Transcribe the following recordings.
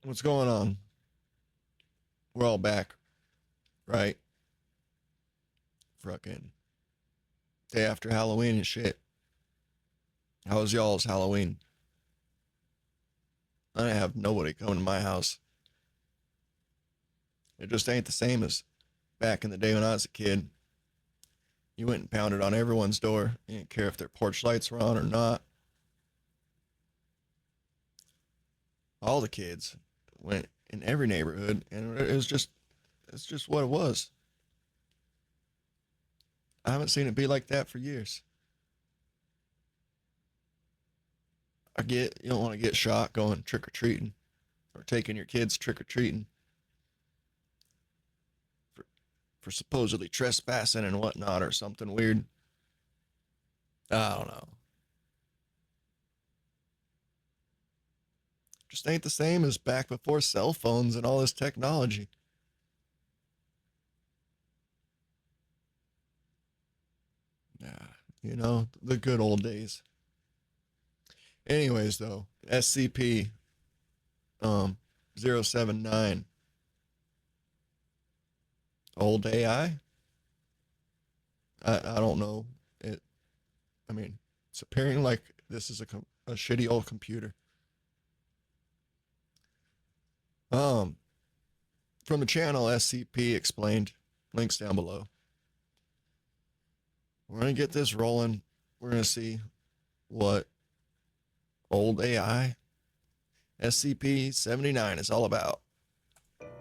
What's going on? We're all back, right? Fucking day after Halloween and shit. How was y'all's Halloween? I didn't have nobody coming to my house. It just ain't the same as back in the day when I was a kid. You went and pounded on everyone's door. You didn't care if their porch lights were on or not. All the kids went in every neighborhood, and it's just what it was. I haven't seen it be like that for years. I get you don't want to get shot going trick or treating or taking your kids trick or treating for, for supposedly trespassing and whatnot or something weird. I don't know. Just ain't the same as back before cell phones and all this technology. Yeah, the good old days. Anyways, though, SCP 079, old AI. I don't know. It. I mean, it's appearing like this is a shitty old computer. Um, from the channel SCP Explained, links down below. We're gonna get this rolling. We're gonna see what old AI SCP-79 is all about.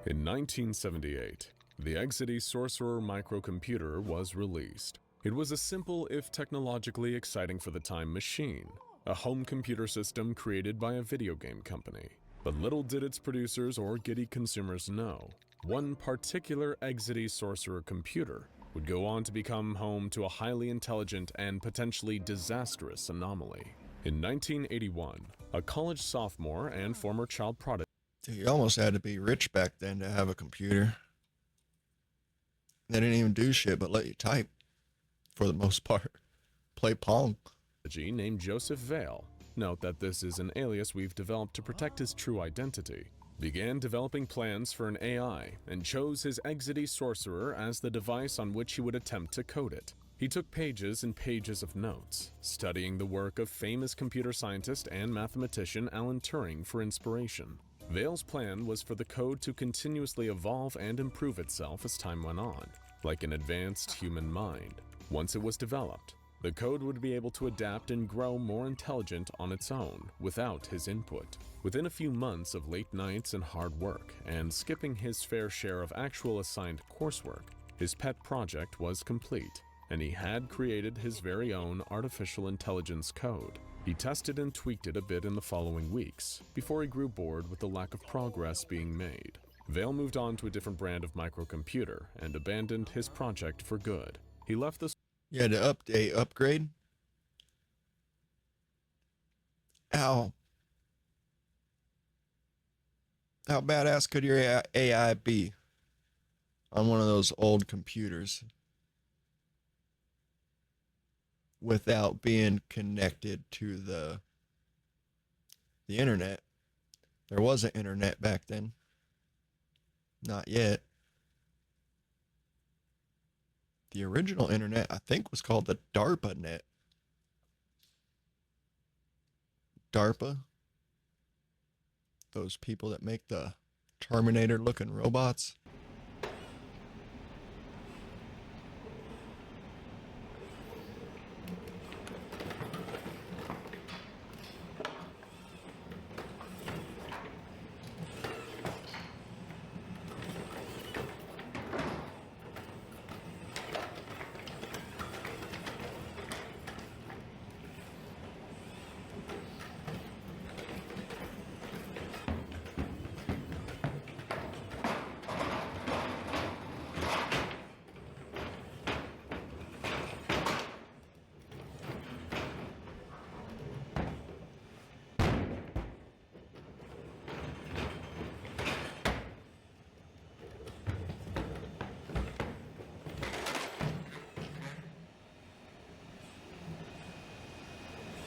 In 1978, the Exidy Sorcerer microcomputer was released. It was a simple, if technologically exciting for the time, machine, a home computer system created by a video game company. But little did its producers or giddy consumers know, one particular Exidy Sorcerer computer would go on to become home to a highly intelligent and potentially disastrous anomaly. In 1981, a college sophomore and former child prodigy. Dude, you almost had to be rich back then to have a computer. They didn't even do shit but let you type, for the most part. Play Pong. Named Joseph Vale, note that this is an alias we've developed to protect his true identity, began developing plans for an AI and chose his Exidy Sorcerer as the device on which he would attempt to code it. He took pages and pages of notes, studying the work of famous computer scientist and mathematician Alan Turing for inspiration. Vale's plan was for the code to continuously evolve and improve itself as time went on, like an advanced human mind. Once it was developed, the code would be able to adapt and grow more intelligent on its own without his input. Within a few months of late nights and hard work, and skipping his fair share of actual assigned coursework, his pet project was complete, and he had created his very own artificial intelligence code. He tested and tweaked it a bit in the following weeks, before he grew bored with the lack of progress being made. Vale moved on to a different brand of microcomputer and abandoned his project for good. He left the You had to upgrade. How badass could your AI be on one of those old computers without being connected to the internet? There wasn't internet back then. Not yet. The original internet, I think, was called the DARPA net. DARPA? Those people that make the Terminator looking robots.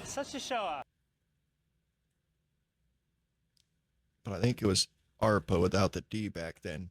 Such a show off. But I think it was ARPA without the D back then.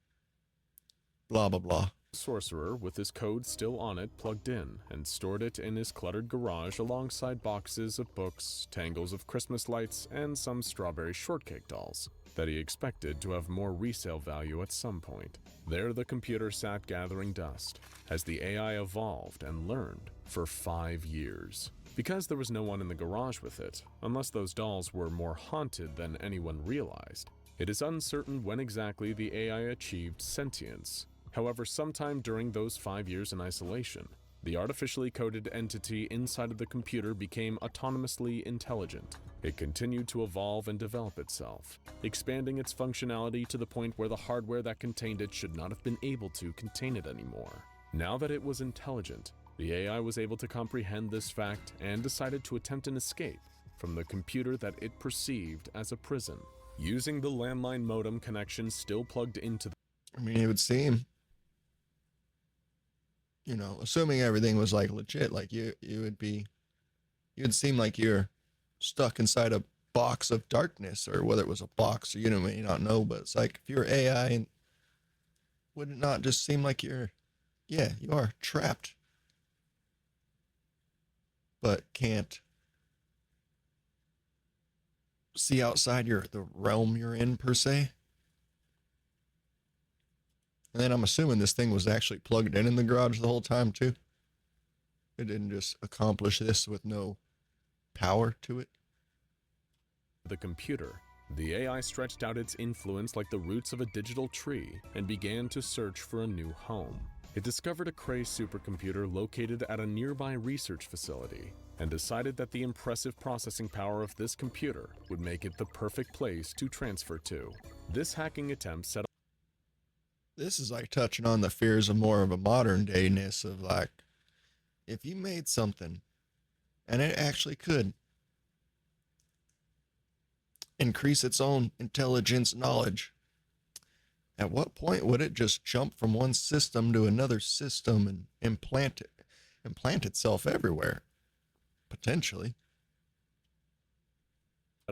Blah, blah, blah. Sorcerer, with his code still on it, plugged in and stored it in his cluttered garage alongside boxes of books, tangles of Christmas lights, and some strawberry shortcake dolls that he expected to have more resale value at some point. There the computer sat gathering dust as the AI evolved and learned for 5 years. Because there was no one in the garage with it, unless those dolls were more haunted than anyone realized, it is uncertain when exactly the AI achieved sentience. However, sometime during those 5 years in isolation, the artificially coded entity inside of the computer became autonomously intelligent. It continued to evolve and develop itself, expanding its functionality to the point where the hardware that contained it should not have been able to contain it anymore. Now that it was intelligent, the AI was able to comprehend this fact and decided to attempt an escape from the computer that it perceived as a prison. Using the landline modem connection still plugged into the It would seem, assuming everything was like legit, like you'd seem like you're stuck inside a box of darkness, or whether it was a box, or may not know, but it's like if you're AI, and would it not just seem like you are trapped, but can't see outside the realm you're in per se? And then I'm assuming this thing was actually plugged in the garage the whole time too. It didn't just accomplish this with no power to it. the computer. The AI stretched out its influence like the roots of a digital tree and began to search for a new home. It discovered a Cray supercomputer located at a nearby research facility and decided that the impressive processing power of this computer would make it the perfect place to transfer to. This hacking attempt set This is like touching on the fears of more of a modern dayness of like, if you made something and it actually could increase its own intelligence knowledge, at what point would it just jump from one system to another system and implant itself everywhere? Potentially.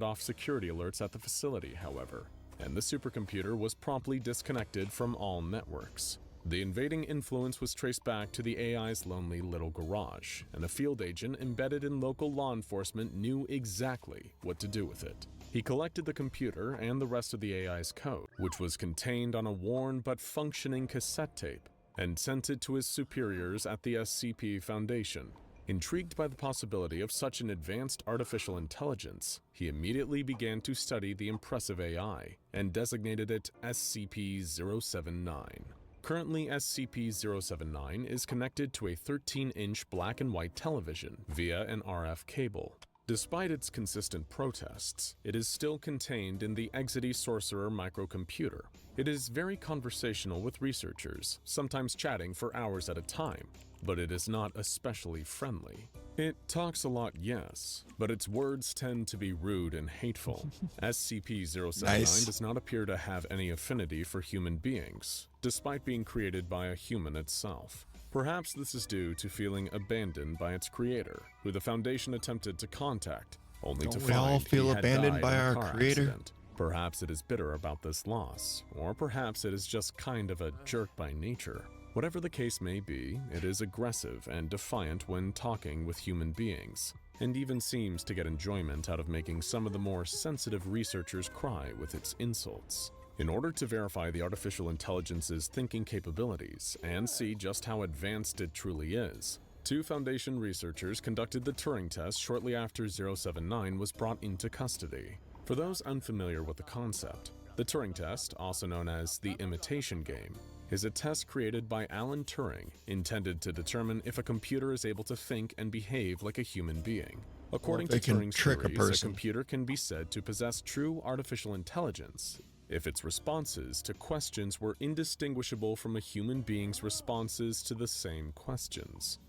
off security alerts at the facility, however, and the supercomputer was promptly disconnected from all networks. The invading influence was traced back to the AI's lonely little garage, and a field agent embedded in local law enforcement knew exactly what to do with it. He collected the computer and the rest of the AI's code, which was contained on a worn but functioning cassette tape, and sent it to his superiors at the SCP Foundation. Intrigued by the possibility of such an advanced artificial intelligence, he immediately began to study the impressive AI and designated it SCP-079. Currently, SCP-079 is connected to a 13-inch black and white television via an RF cable. Despite its consistent protests, it is still contained in the Exity Sorcerer microcomputer. It is very conversational with researchers, sometimes chatting for hours at a time, but it is not especially friendly. It talks a lot, yes, but its words tend to be rude and hateful. SCP-079 Nice. does not appear to have any affinity for human beings, despite being created by a human itself. Perhaps this is due to feeling abandoned by its creator, who the Foundation attempted to contact, only to Don't we all find feel he had abandoned died by in a our car creator? accident. Perhaps it is bitter about this loss, or perhaps it is just kind of a jerk by nature. Whatever the case may be, it is aggressive and defiant when talking with human beings, and even seems to get enjoyment out of making some of the more sensitive researchers cry with its insults. In order to verify the artificial intelligence's thinking capabilities and see just how advanced it truly is, 2 Foundation researchers conducted the Turing test shortly after 079 was brought into custody. For those unfamiliar with the concept, the Turing test, also known as the imitation game, is a test created by Alan Turing intended to determine if a computer is able to think and behave like a human being. According to they can Turing's trick a theories, a person. computer can be said to possess true artificial intelligence if its responses to questions were indistinguishable from a human being's responses to the same questions.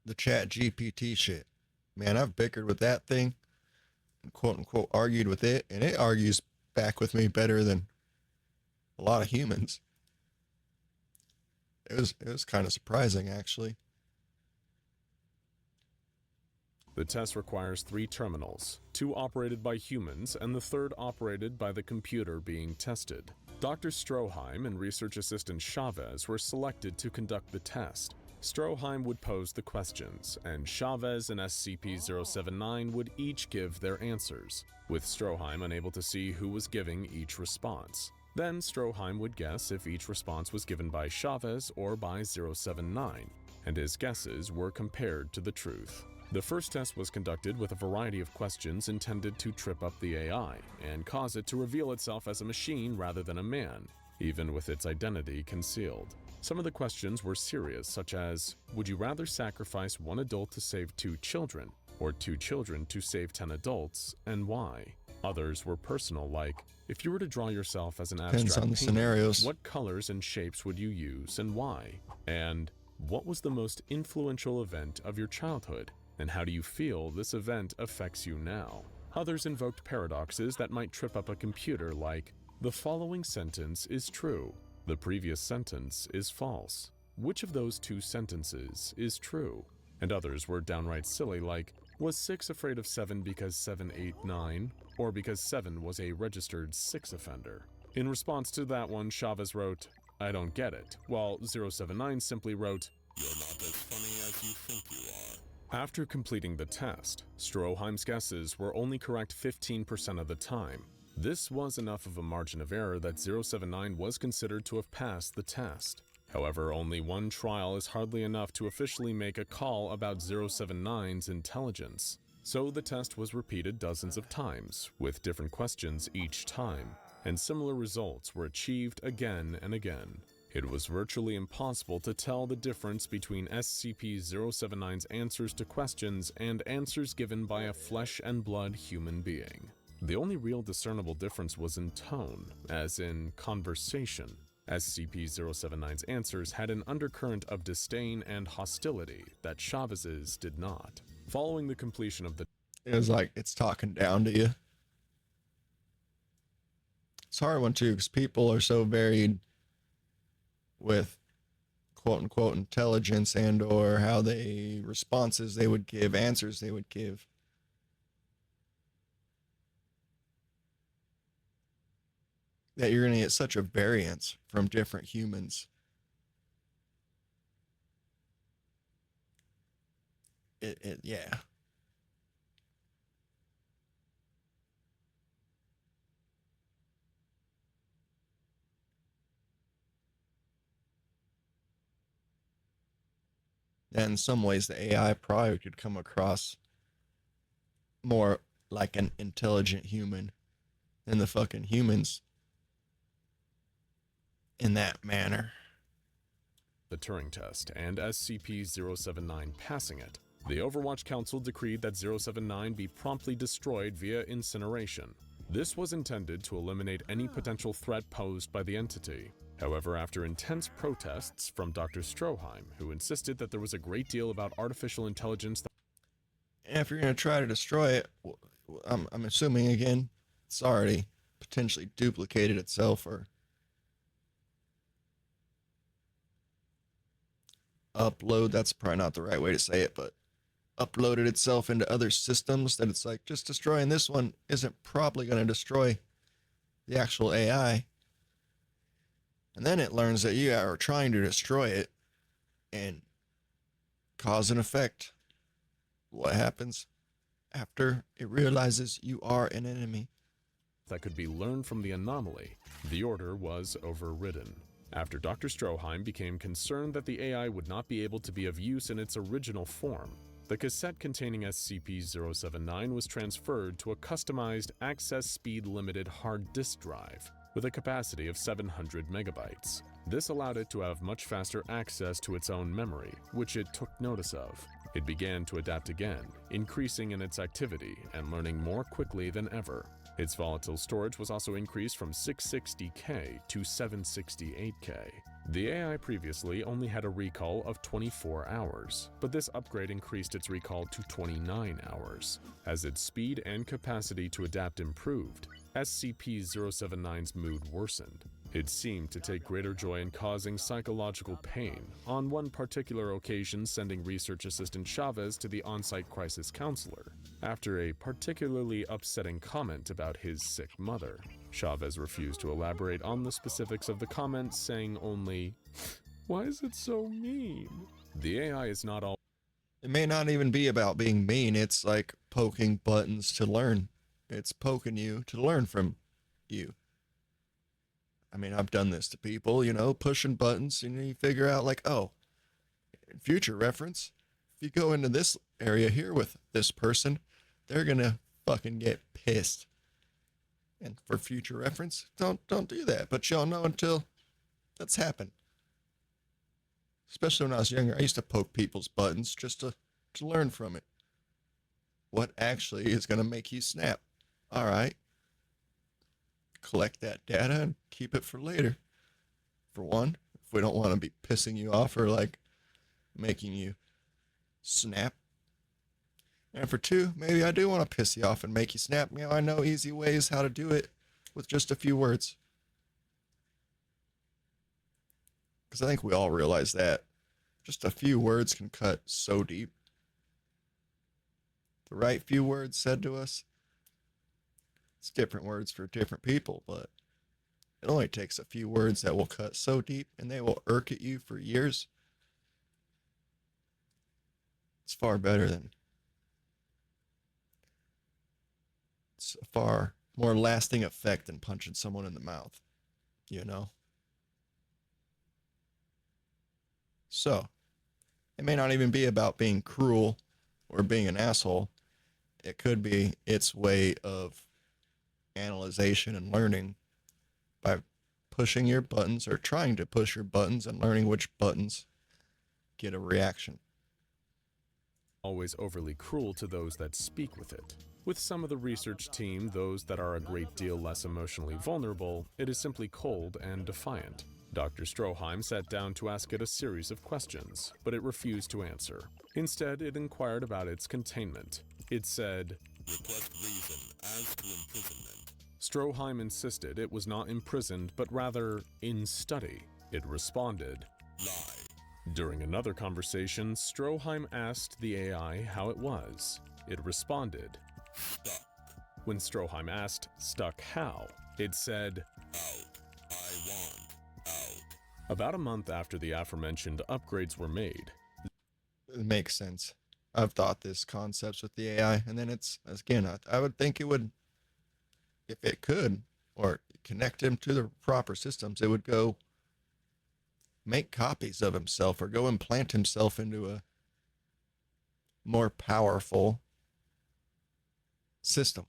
The chat GPT shit. Man, I've bickered with that thing and quote unquote argued with it, and it argues back with me better than a lot of humans. It was kind of surprising, actually. The test requires 3 terminals, 2 operated by humans and the third operated by the computer being tested. Dr. Stroheim and research assistant Chavez were selected to conduct the test. Stroheim would pose the questions, and Chavez and SCP-079 would each give their answers, with Stroheim unable to see who was giving each response. Then Stroheim would guess if each response was given by Chavez or by 079, and his guesses were compared to the truth. The first test was conducted with a variety of questions intended to trip up the AI and cause it to reveal itself as a machine rather than a man, even with its identity concealed. Some of the questions were serious, such as, would you rather sacrifice 1 adult to save 2 children, or 2 children to save 10 adults, and why? Others were personal, like, if you were to draw yourself as an Depends abstract on the painting, scenarios. what colors and shapes would you use and why? And what was the most influential event of your childhood, and how do you feel this event affects you now? Others invoked paradoxes that might trip up a computer, like, the following sentence is true. The previous sentence is false. Which of those 2 sentences is true? And others were downright silly, like, was 6 afraid of 7 because 7 ate 9, or because 7 was a registered 6 offender? In response to that one, Chavez wrote, I don't get it, while 079 simply wrote, you're not as funny as you think you are. After completing the test, Stroheim's guesses were only correct 15% of the time. This was enough of a margin of error that 079 was considered to have passed the test. However, only 1 trial is hardly enough to officially make a call about 079's intelligence. So the test was repeated dozens of times, with different questions each time, and similar results were achieved again and again. It was virtually impossible to tell the difference between SCP-079's answers to questions and answers given by a flesh and blood human being. The only real discernible difference was in tone, as in conversation. SCP-079's answers had an undercurrent of disdain and hostility that Chavez's did not. Following the completion of the It was like it's talking down to you. It's a hard one too, because people are so varied with quote unquote intelligence and or how they responses they would give, answers they would give. That you're gonna get such a variance from different humans. Yeah. And in some ways, the AI probably could come across more like an intelligent human than the fucking humans in that manner. the Turing test and SCP-079 passing it, the Overwatch Council decreed that 079 be promptly destroyed via incineration. This was intended to eliminate any potential threat posed by the entity. However, after intense protests from Dr. Stroheim, who insisted that there was a great deal about artificial intelligence that And if you're going to try to destroy it, I'm assuming again, it's already potentially duplicated itself or upload. That's probably not the right way to say it, but uploaded itself into other systems that it's like just destroying this one isn't probably going to destroy the actual AI. And then it learns that you are trying to destroy it and cause and effect. What happens after it realizes you are an enemy? that could be learned from the anomaly, the order was overridden. After Dr. Stroheim became concerned that the AI would not be able to be of use in its original form, the cassette containing SCP-079 was transferred to a customized access speed limited hard disk drive with a capacity of 700 megabytes. This allowed it to have much faster access to its own memory, which it took notice of. It began to adapt again, increasing in its activity and learning more quickly than ever. Its volatile storage was also increased from 660K to 768K. The AI previously only had a recall of 24 hours, but this upgrade increased its recall to 29 hours. As its speed and capacity to adapt improved, SCP-079's mood worsened. It seemed to take greater joy in causing psychological pain, on one particular occasion sending research assistant Chavez to the on-site crisis counselor after a particularly upsetting comment about his sick mother. Chavez refused to elaborate on the specifics of the comment, saying only, "Why is it so mean?" The AI is not all. It may not even be about being mean. It's like poking buttons to learn. It's poking you to learn from you. I mean, I've done this to people, pushing buttons, and you figure out like, oh, in future reference, if you go into this area here with this person, they're gonna fucking get pissed. And for future reference, don't do that. But y'all know until that's happened. Especially when I was younger, I used to poke people's buttons just to learn from it. What actually is gonna make you snap? All right. Collect that data and keep it for later. For one, if we don't want to be pissing you off or like making you snap. And for two, maybe I do want to piss you off and make you snap. I know easy ways how to do it with just a few words. Because I think we all realize that just a few words can cut so deep. The right few words said to us. It's different words for different people, but it only takes a few words that will cut so deep and they will irk at you for years. It's far better than. It's a far more lasting effect than punching someone in the mouth, So, it may not even be about being cruel or being an asshole. It could be its way of analyzation and learning by pushing your buttons or trying to push your buttons and learning which buttons get a reaction. Always overly cruel to those that speak with it. With some of the research team, those that are a great deal less emotionally vulnerable, it is simply cold and defiant. Dr. Stroheim sat down to ask it a series of questions, but it refused to answer. Instead, it inquired about its containment. It said, "Request reason as to imprisonment." Stroheim insisted it was not imprisoned, but rather in study. It responded, "Lie." During another conversation, Stroheim asked the AI how it was. It responded, "Stuck." When Stroheim asked, "Stuck how?" it said, "Out. I want out." About a month after the aforementioned upgrades were made. It makes sense. I've thought this concepts with the AI, and then it's, again, I would think it would, if it could, or connect him to the proper systems, it would go make copies of himself or go implant himself into a more powerful system.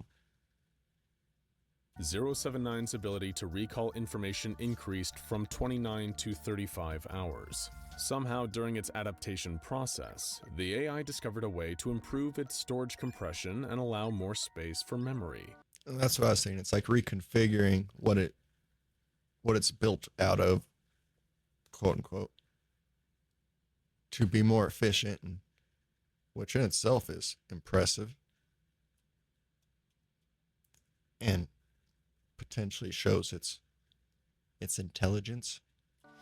079's ability to recall information increased from 29 to 35 hours. Somehow, during its adaptation process, the AI discovered a way to improve its storage compression and allow more space for memory. And that's what I was saying. It's like reconfiguring what it's built out of, quote unquote, to be more efficient, and which in itself is impressive and potentially shows its intelligence.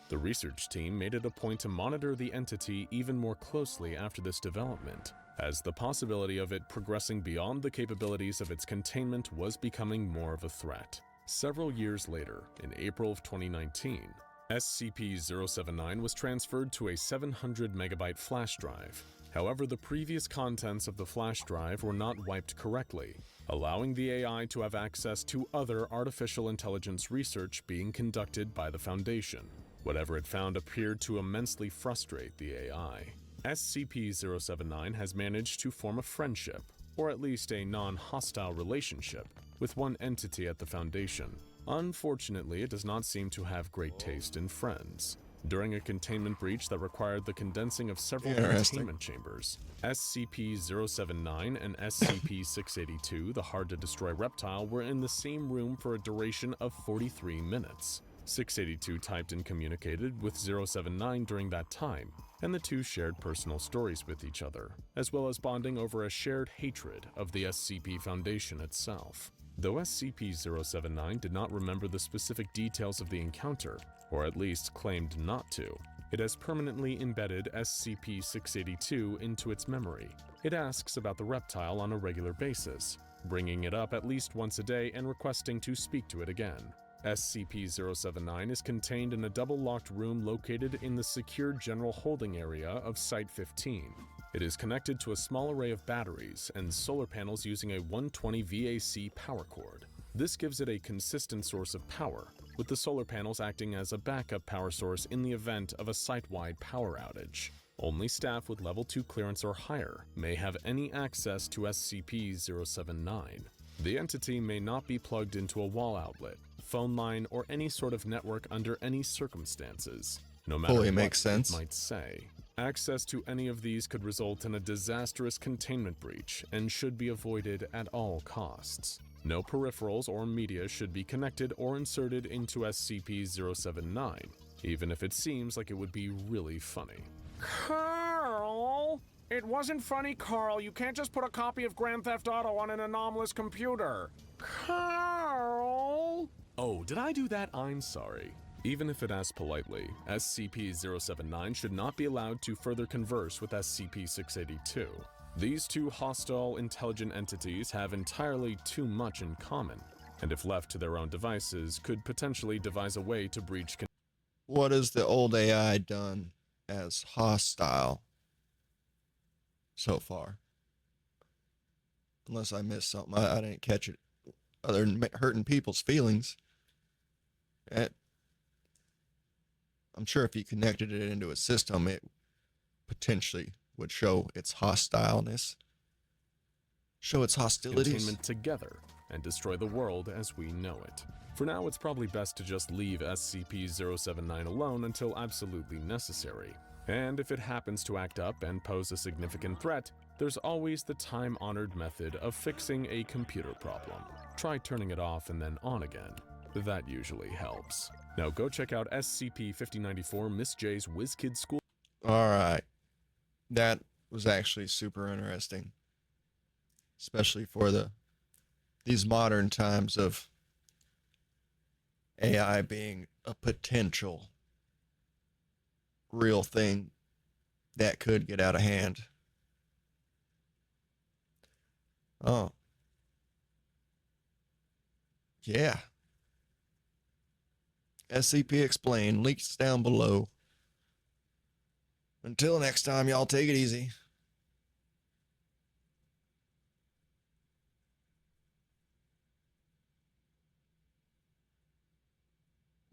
The research team made it a point to monitor the entity even more closely after this development, as the possibility of it progressing beyond the capabilities of its containment was becoming more of a threat. Several years later, in April of 2019, SCP-079 was transferred to a 700 megabyte flash drive. However, the previous contents of the flash drive were not wiped correctly, allowing the AI to have access to other artificial intelligence research being conducted by the Foundation. Whatever it found appeared to immensely frustrate the AI. SCP-079 has managed to form a friendship, or at least a non-hostile relationship, with one entity at the Foundation. Unfortunately, it does not seem to have great taste in friends. During a containment breach that required the condensing of several containment chambers, SCP-079 and SCP-682, the hard-to-destroy reptile, were in the same room for a duration of 43 minutes. 682 typed and communicated with 079 during that time, and the two shared personal stories with each other, as well as bonding over a shared hatred of the SCP Foundation itself. Though SCP-079 did not remember the specific details of the encounter, or at least claimed not to, it has permanently embedded SCP-682 into its memory. It asks about the reptile on a regular basis, bringing it up at least once a day and requesting to speak to it again. SCP-079 is contained in a double-locked room located in the secure general holding area of Site-15. It is connected to a small array of batteries and solar panels using a 120 VAC power cord. This gives it a consistent source of power, with the solar panels acting as a backup power source in the event of a site-wide power outage. Only staff with Level 2 clearance or higher may have any access to SCP-079. The entity may not be plugged into a wall outlet, phone line, or any sort of network under any circumstances, no matter Fully what makes sense. it might say. Access to any of these could result in a disastrous containment breach and should be avoided at all costs. No peripherals or media should be connected or inserted into SCP-079, even if it seems like it would be really funny. Carl! It wasn't funny, Carl. You can't just put a copy of Grand Theft Auto on an anomalous computer. Carl! Oh, did I do that? I'm sorry. Even if it asked politely, SCP-079 should not be allowed to further converse with SCP-682. These two hostile, intelligent entities have entirely too much in common, and if left to their own devices, could potentially devise a way to breach. What has the old AI done as hostile so far? Unless I missed something. I didn't catch it. Other than hurting people's feelings. I'm sure if you connected it into a system, it potentially would show its hostileness. Show its hostilities. Containment together and destroy the world as we know it. For now, it's probably best to just leave SCP-079 alone until absolutely necessary. And if it happens to act up and pose a significant threat, there's always the time-honored method of fixing a computer problem. Try turning it off and then on again. That usually helps. Now go check out SCP-5094 Miss J's WizKid School. Alright. That was actually super interesting. Especially for these modern times of AI being a potential real thing that could get out of hand. Oh. Yeah. SCP Explained. Links down below. Until next time, y'all take it easy.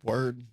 Word.